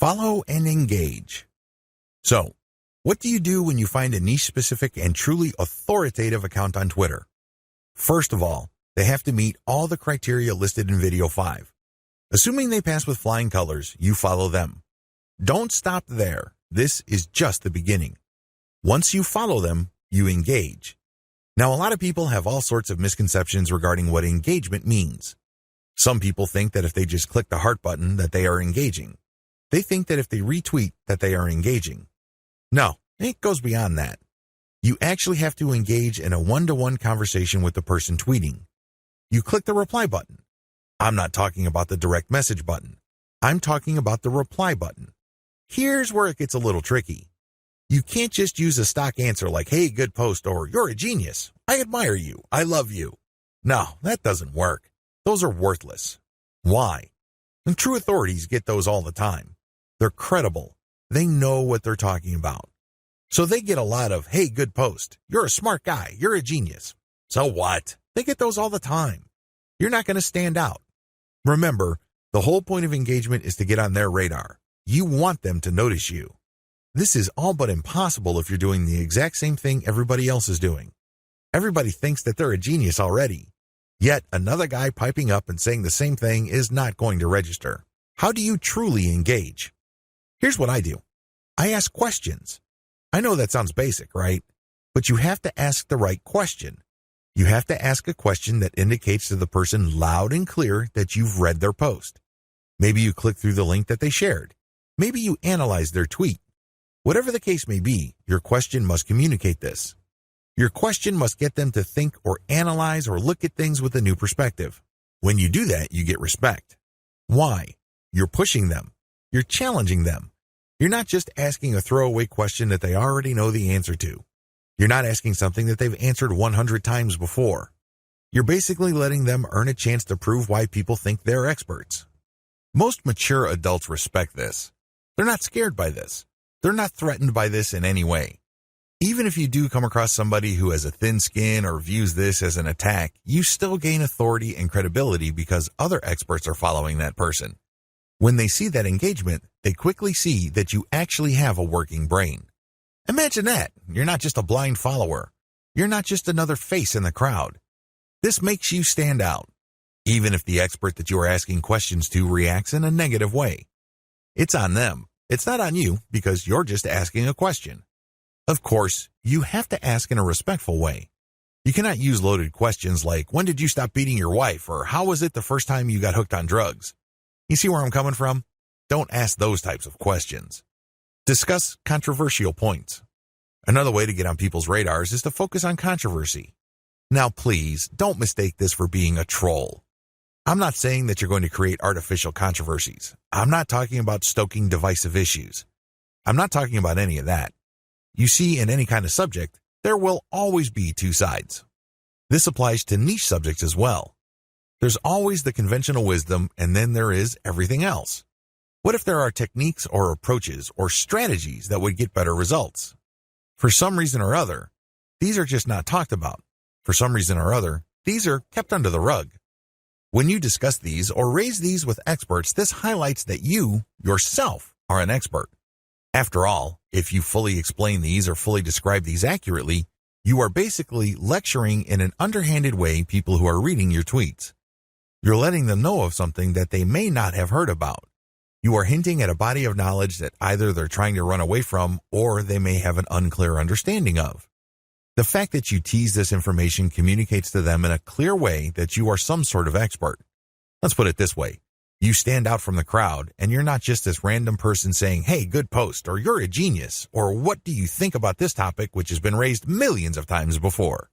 Follow and engage. So, what do you do when you find a niche-specific and truly authoritative account on Twitter? First of all, they have to meet all the criteria listed in video 5. Assuming they pass with flying colors, you follow them. Don't stop there. This is just the beginning. Once you follow them, you engage. Now, a lot of people have all sorts of misconceptions regarding what engagement means. Some people think that if they just click the heart button that they are engaging. They think that if they retweet that they are engaging. No, it goes beyond that. You actually have to engage in a one-to-one conversation with the person tweeting. You click the reply button. I'm not talking about the direct message button. I'm talking about the reply button. Here's where it gets a little tricky. You can't just use a stock answer like, hey, good post, or you're a genius. I admire you. I love you. No, that doesn't work. Those are worthless. Why? And true authorities get those all the time. They're credible. They know what they're talking about. So they get a lot of, hey, good post. You're a smart guy. You're a genius. So what? They get those all the time. You're not going to stand out. Remember, the whole point of engagement is to get on their radar. You want them to notice you. This is all but impossible if you're doing the exact same thing everybody else is doing. Everybody thinks that they're a genius already. Yet another guy piping up and saying the same thing is not going to register. How do you truly engage? Here's what I do. I ask questions. I know that sounds basic, right? But you have to ask the right question. You have to ask a question that indicates to the person loud and clear that you've read their post. Maybe you click through the link that they shared. Maybe you analyze their tweet. Whatever the case may be, your question must communicate this. Your question must get them to think or analyze or look at things with a new perspective. When you do that, you get respect. Why? You're pushing them. You're challenging them. You're not just asking a throwaway question that they already know the answer to. You're not asking something that they've answered 100 times before. You're basically letting them earn a chance to prove why people think they're experts. Most mature adults respect this. They're not scared by this. They're not threatened by this in any way. Even if you do come across somebody who has a thin skin or views this as an attack, you still gain authority and credibility because other experts are following that person. When they see that engagement, they quickly see that you actually have a working brain. Imagine that. You're not just a blind follower. You're not just another face in the crowd. This makes you stand out, even if the expert that you are asking questions to reacts in a negative way. It's on them. It's not on you because you're just asking a question. Of course, you have to ask in a respectful way. You cannot use loaded questions like, when did you stop beating your wife? Or how was it the first time you got hooked on drugs? You see where I'm coming from? Don't ask those types of questions. Discuss controversial points. Another way to get on people's radars is to focus on controversy. Now, please, don't mistake this for being a troll. I'm not saying that you're going to create artificial controversies. I'm not talking about stoking divisive issues. I'm not talking about any of that. You see, in any kind of subject, there will always be two sides. This applies to niche subjects as well. There's always the conventional wisdom, and then there is everything else. What if there are techniques or approaches or strategies that would get better results? For some reason or other, these are just not talked about. For some reason or other, these are kept under the rug. When you discuss these or raise these with experts, this highlights that you, yourself, are an expert. After all, if you fully explain these or fully describe these accurately, you are basically lecturing in an underhanded way people who are reading your tweets. You're letting them know of something that they may not have heard about. You are hinting at a body of knowledge that either they're trying to run away from or they may have an unclear understanding of. The fact that you tease this information communicates to them in a clear way that you are some sort of expert. Let's put it this way. You stand out from the crowd, and you're not just this random person saying, hey, good post, or you're a genius, or what do you think about this topic which has been raised millions of times before?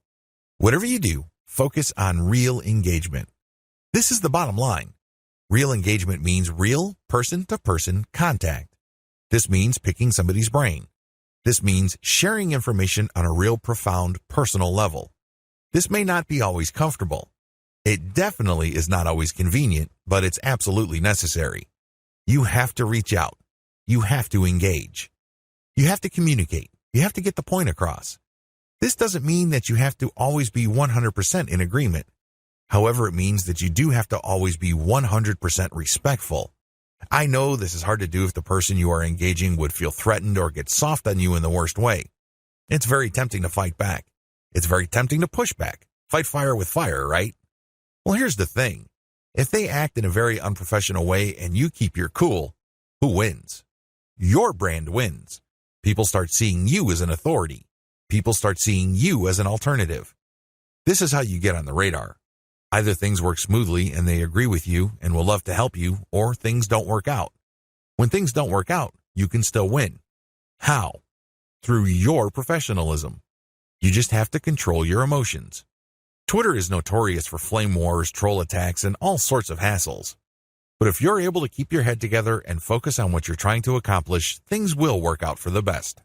Whatever you do, focus on real engagement. This is the bottom line. Real engagement means real person-to-person contact. This means picking somebody's brain. This means sharing information on a real profound personal level. This may not be always comfortable. It definitely is not always convenient, but it's absolutely necessary. You have to reach out. You have to engage. You have to communicate. You have to get the point across. This doesn't mean that you have to always be 100% in agreement. However, it means that you do have to always be 100% respectful. I know this is hard to do if the person you are engaging would feel threatened or get soft on you in the worst way. It's very tempting to fight back. It's very tempting to push back. Fight fire with fire, right? Well, here's the thing. If they act in a very unprofessional way and you keep your cool, who wins? Your brand wins. People start seeing you as an authority. People start seeing you as an alternative. This is how you get on the radar. Either things work smoothly and they agree with you and will love to help you, or things don't work out. When things don't work out, you can still win. How? Through your professionalism. You just have to control your emotions. Twitter is notorious for flame wars, troll attacks, and all sorts of hassles. But if you're able to keep your head together and focus on what you're trying to accomplish, things will work out for the best.